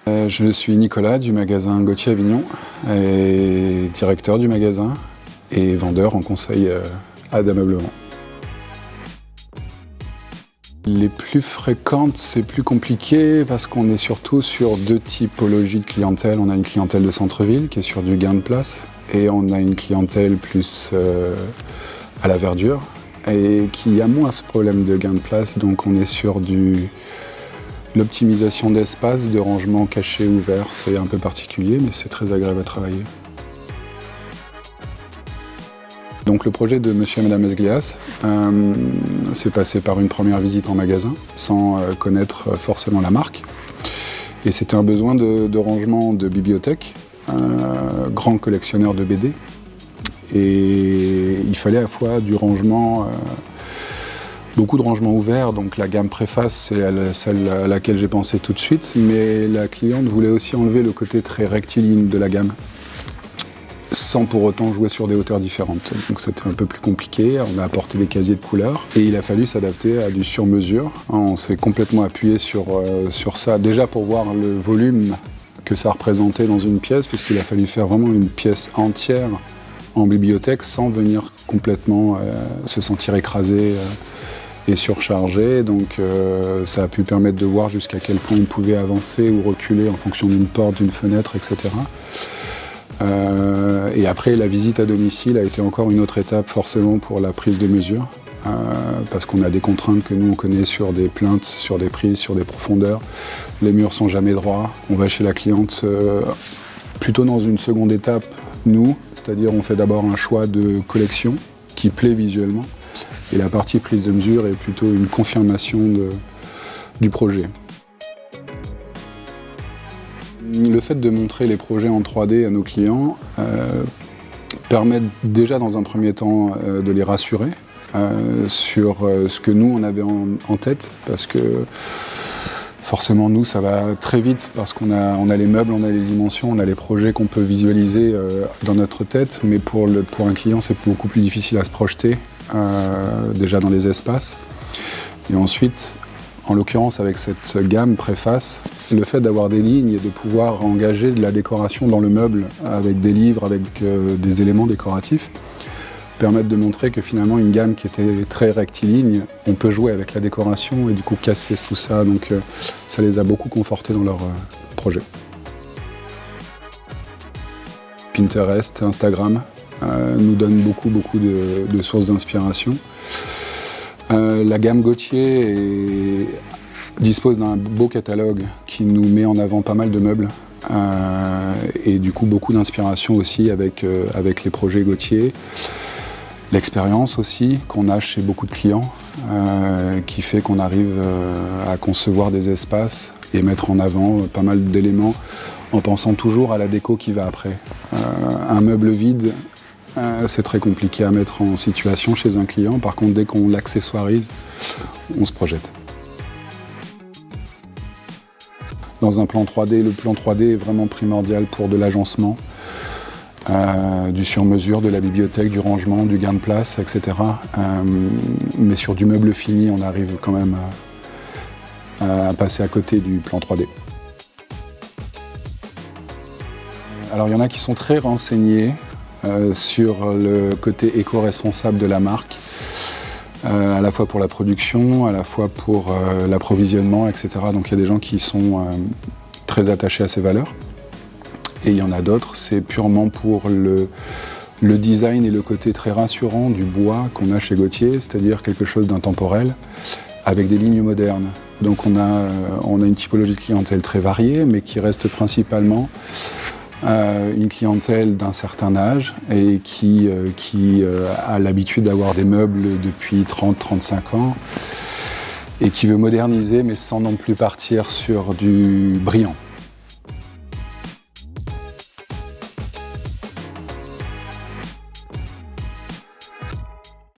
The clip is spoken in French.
Je suis Nicolas du magasin Gauthier Avignon, et directeur du magasin et vendeur en conseil à d'ameublement. Les plus fréquentes, c'est plus compliqué parce qu'on est surtout sur deux typologies de clientèle. On a une clientèle de centre-ville qui est sur du gain de place et on a une clientèle plus à la verdure et qui a moins ce problème de gain de place. Donc on est sur l'optimisation d'espace, de rangement caché ouvert. C'est un peu particulier mais c'est très agréable à travailler. Donc le projet de Monsieur et Madame Esglias s'est passé par une première visite en magasin, sans connaître forcément la marque. Et c'était un besoin de rangement de bibliothèque, grand collectionneur de BD. Et il fallait à la fois du rangement, beaucoup de rangements ouverts, donc la gamme préface, c'est celle à laquelle j'ai pensé tout de suite, mais la cliente voulait aussi enlever le côté très rectiligne de la gamme, sans pour autant jouer sur des hauteurs différentes. Donc c'était un peu plus compliqué, on a apporté des casiers de couleurs et il a fallu s'adapter à du sur-mesure. On s'est complètement appuyé sur ça, déjà pour voir le volume que ça représentait dans une pièce, puisqu'il a fallu faire vraiment une pièce entière en bibliothèque sans venir complètement se sentir écrasé et surchargé. Donc ça a pu permettre de voir jusqu'à quel point on pouvait avancer ou reculer en fonction d'une porte, d'une fenêtre, etc. Et après, la visite à domicile a été encore une autre étape forcément pour la prise de mesure, parce qu'on a des contraintes que nous on connaît sur des plinthes, sur des prises, sur des profondeurs. Les murs sont jamais droits. On va chez la cliente plutôt dans une seconde étape, nous, c'est-à-dire on fait d'abord un choix de collection qui plaît visuellement, et la partie prise de mesure est plutôt une confirmation du projet. Le fait de montrer les projets en 3D à nos clients permet déjà dans un premier temps de les rassurer sur ce que nous on avait en tête, parce que forcément nous ça va très vite parce qu'on a les meubles, on a les dimensions, on a les projets qu'on peut visualiser dans notre tête, mais pour un client c'est beaucoup plus difficile à se projeter déjà dans les espaces. Et ensuite, en l'occurrence avec cette gamme préface, le fait d'avoir des lignes et de pouvoir engager de la décoration dans le meuble avec des livres, avec des éléments décoratifs, permettent de montrer que finalement une gamme qui était très rectiligne, on peut jouer avec la décoration et du coup casser tout ça. Donc ça les a beaucoup confortés dans leur projet. Pinterest, Instagram nous donnent beaucoup de sources d'inspiration. La gamme Gauthier dispose d'un beau catalogue qui nous met en avant pas mal de meubles et du coup beaucoup d'inspiration aussi avec les projets Gauthier. L'expérience aussi qu'on a chez beaucoup de clients qui fait qu'on arrive à concevoir des espaces et mettre en avant pas mal d'éléments en pensant toujours à la déco qui va après. Un meuble vide, c'est très compliqué à mettre en situation chez un client. Par contre, dès qu'on l'accessoirise, on se projette. Dans un plan 3D, le plan 3D est vraiment primordial pour de l'agencement, du sur-mesure, de la bibliothèque, du rangement, du gain de place, etc. Mais sur du meuble fini, on arrive quand même à passer à côté du plan 3D. Alors il y en a qui sont très renseignés sur le côté éco-responsable de la marque, à la fois pour la production, à la fois pour l'approvisionnement, etc. Donc il y a des gens qui sont très attachés à ces valeurs. Et il y en a d'autres, c'est purement pour le design et le côté très rassurant du bois qu'on a chez Gauthier, c'est-à-dire quelque chose d'intemporel, avec des lignes modernes. Donc on a une typologie de clientèle très variée, mais qui reste principalement une clientèle d'un certain âge et qui a l'habitude d'avoir des meubles depuis 30-35 ans et qui veut moderniser mais sans non plus partir sur du brillant.